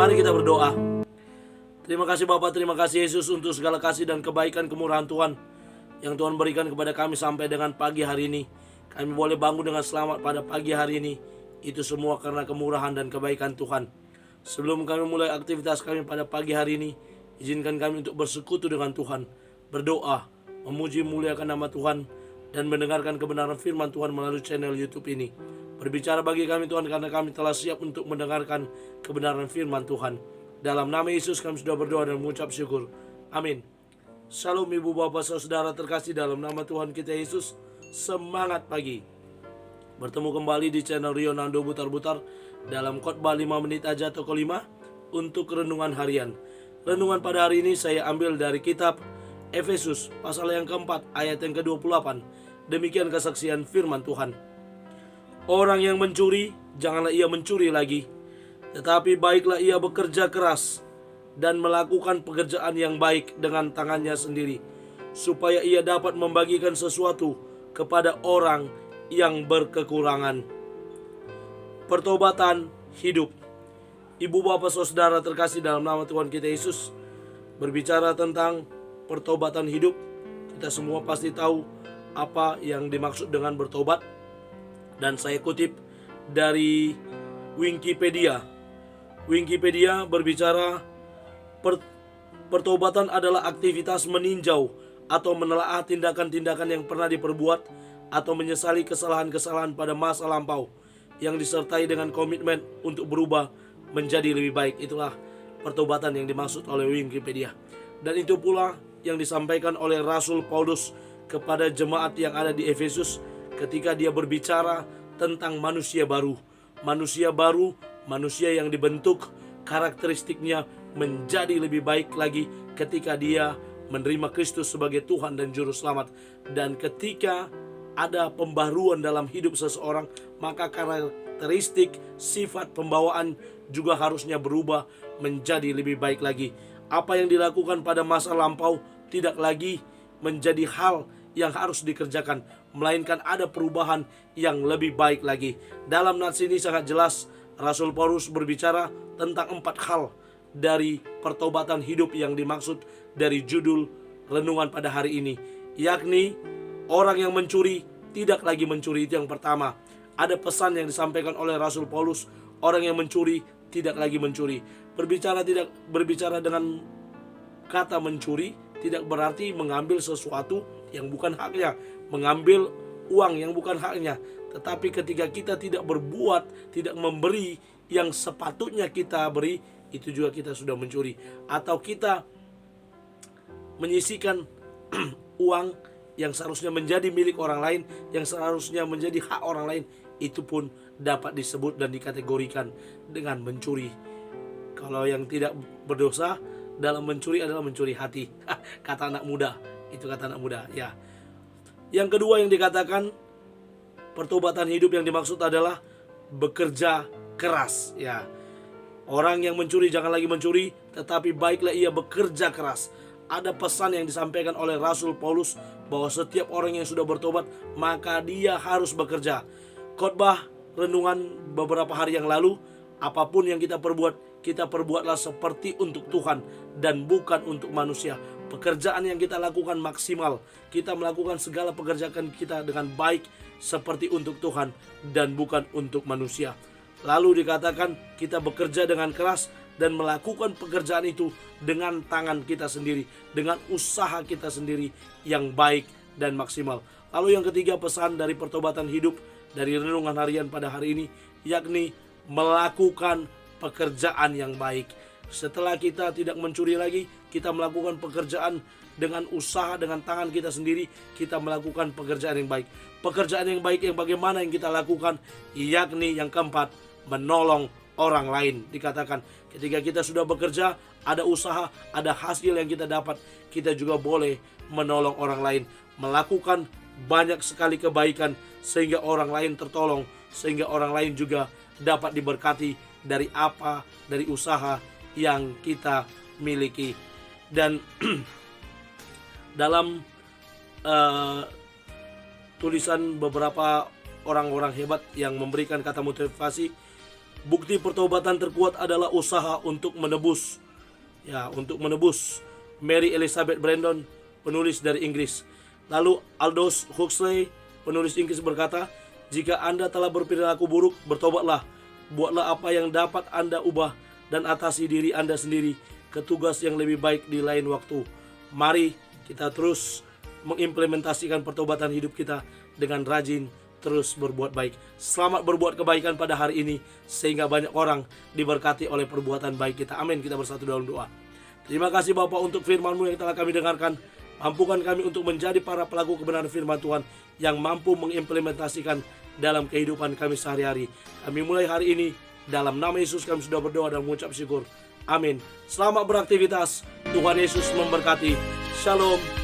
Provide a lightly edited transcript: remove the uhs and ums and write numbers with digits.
Mari kita berdoa. Terima kasih Bapak, terima kasih Yesus untuk segala kasih dan kebaikan kemurahan Tuhan yang Tuhan berikan kepada kami sampai dengan pagi hari ini. Kami boleh bangun dengan selamat pada pagi hari ini. Itu semua karena kemurahan dan kebaikan Tuhan. Sebelum kami mulai aktivitas kami pada pagi hari ini, izinkan kami untuk bersekutu dengan Tuhan, berdoa, memuji muliakan nama Tuhan, dan mendengarkan kebenaran firman Tuhan melalui channel YouTube ini. Berbicara bagi kami Tuhan, karena kami telah siap untuk mendengarkan kebenaran firman Tuhan. Dalam nama Yesus kami sudah berdoa dan mengucap syukur. Amin. Shalom ibu bapak saudara terkasih dalam nama Tuhan kita Yesus. Semangat pagi. Bertemu kembali di channel Rio Nando Butar-Butar dalam khotbah 5 menit aja atau kelima untuk renungan harian. Renungan pada hari ini saya ambil dari kitab Efesus pasal yang keempat ayat yang ke-28. Demikian kesaksian firman Tuhan. Orang yang mencuri, janganlah ia mencuri lagi, tetapi baiklah ia bekerja keras dan melakukan pekerjaan yang baik dengan tangannya sendiri, supaya ia dapat membagikan sesuatu kepada orang yang berkekurangan. Pertobatan hidup. Ibu bapak saudara terkasih dalam nama Tuhan kita Yesus, berbicara tentang pertobatan hidup. Kita semua pasti tahu apa yang dimaksud dengan bertobat. Dan saya kutip dari Wikipedia. Wikipedia berbicara pertobatan adalah aktivitas meninjau atau menelaah tindakan-tindakan yang pernah diperbuat atau menyesali kesalahan-kesalahan pada masa lampau yang disertai dengan komitmen untuk berubah menjadi lebih baik. Itulah pertobatan yang dimaksud oleh Wikipedia. Dan itu pula yang disampaikan oleh Rasul Paulus kepada jemaat yang ada di Efesus ketika dia berbicara tentang manusia baru. Manusia baru, manusia yang dibentuk karakteristiknya menjadi lebih baik lagi ketika dia menerima Kristus sebagai Tuhan dan Juru Selamat. Dan ketika ada pembaruan dalam hidup seseorang, maka karakteristik sifat pembawaan juga harusnya berubah menjadi lebih baik lagi. Apa yang dilakukan pada masa lampau tidak lagi menjadi hal yang harus dikerjakan, melainkan ada perubahan yang lebih baik lagi. Dalam nats ini sangat jelas Rasul Paulus berbicara tentang 4 hal dari pertobatan hidup yang dimaksud dari judul renungan pada hari ini, yakni orang yang mencuri tidak lagi mencuri. Itu yang pertama. Ada pesan yang disampaikan oleh Rasul Paulus, orang yang mencuri tidak lagi mencuri. Berbicara dengan kata mencuri tidak berarti mengambil sesuatu yang bukan haknya, mengambil uang yang bukan haknya. Tetapi ketika kita tidak berbuat, tidak memberi yang sepatutnya kita beri, itu juga kita sudah mencuri. Atau kita menyisihkan uang yang seharusnya menjadi milik orang lain, yang seharusnya menjadi hak orang lain, itu pun dapat disebut dan dikategorikan dengan mencuri. Kalau yang tidak berdosa dalam mencuri adalah mencuri hati. Kata anak muda, itu kata anak muda ya. Yang kedua yang dikatakan pertobatan hidup yang dimaksud adalah bekerja keras ya. Orang yang mencuri jangan lagi mencuri, tetapi baiklah ia bekerja keras. Ada pesan yang disampaikan oleh Rasul Paulus bahwa setiap orang yang sudah bertobat maka dia harus bekerja. Khotbah renungan beberapa hari yang lalu, apapun yang kita perbuatlah seperti untuk Tuhan dan bukan untuk manusia. Pekerjaan yang kita lakukan maksimal, kita melakukan segala pekerjaan kita dengan baik seperti untuk Tuhan dan bukan untuk manusia. Lalu dikatakan kita bekerja dengan keras dan melakukan pekerjaan itu dengan tangan kita sendiri, dengan usaha kita sendiri yang baik dan maksimal. Lalu yang ketiga, pesan dari pertobatan hidup dari renungan harian pada hari ini, yakni melakukan pekerjaan yang baik. Setelah kita tidak mencuri lagi, kita melakukan pekerjaan dengan usaha, dengan tangan kita sendiri, kita melakukan pekerjaan yang baik. Pekerjaan yang baik yang bagaimana yang kita lakukan, yakni yang keempat, menolong orang lain. Dikatakan ketika kita sudah bekerja, ada usaha, ada hasil yang kita dapat, kita juga boleh menolong orang lain, melakukan banyak sekali kebaikan sehingga orang lain tertolong, sehingga orang lain juga dapat diberkati dari usaha yang kita miliki. Dan dalam tulisan beberapa orang-orang hebat yang memberikan kata motivasi, Bukti pertobatan terkuat adalah usaha untuk menebus. Ya, untuk menebus. Mary Elizabeth Brandon, penulis dari Inggris. Lalu Aldous Huxley, penulis Inggris berkata, jika Anda telah berperilaku buruk, bertobatlah. Buatlah apa yang dapat Anda ubah dan atasi diri Anda sendiri ke tugas yang lebih baik di lain waktu. Mari kita terus mengimplementasikan pertobatan hidup kita dengan rajin terus berbuat baik. Selamat berbuat kebaikan pada hari ini sehingga banyak orang diberkati oleh perbuatan baik kita. Amin. Kita bersatu dalam doa. Terima kasih Bapa untuk firman-Mu yang telah kami dengarkan. Mampukan kami untuk menjadi para pelaku kebenaran firman Tuhan yang mampu mengimplementasikan dalam kehidupan kami sehari-hari. Kami mulai hari ini dalam nama Yesus kami sudah berdoa dan mengucap syukur. Amin. Selamat beraktivitas. Tuhan Yesus memberkati. Shalom.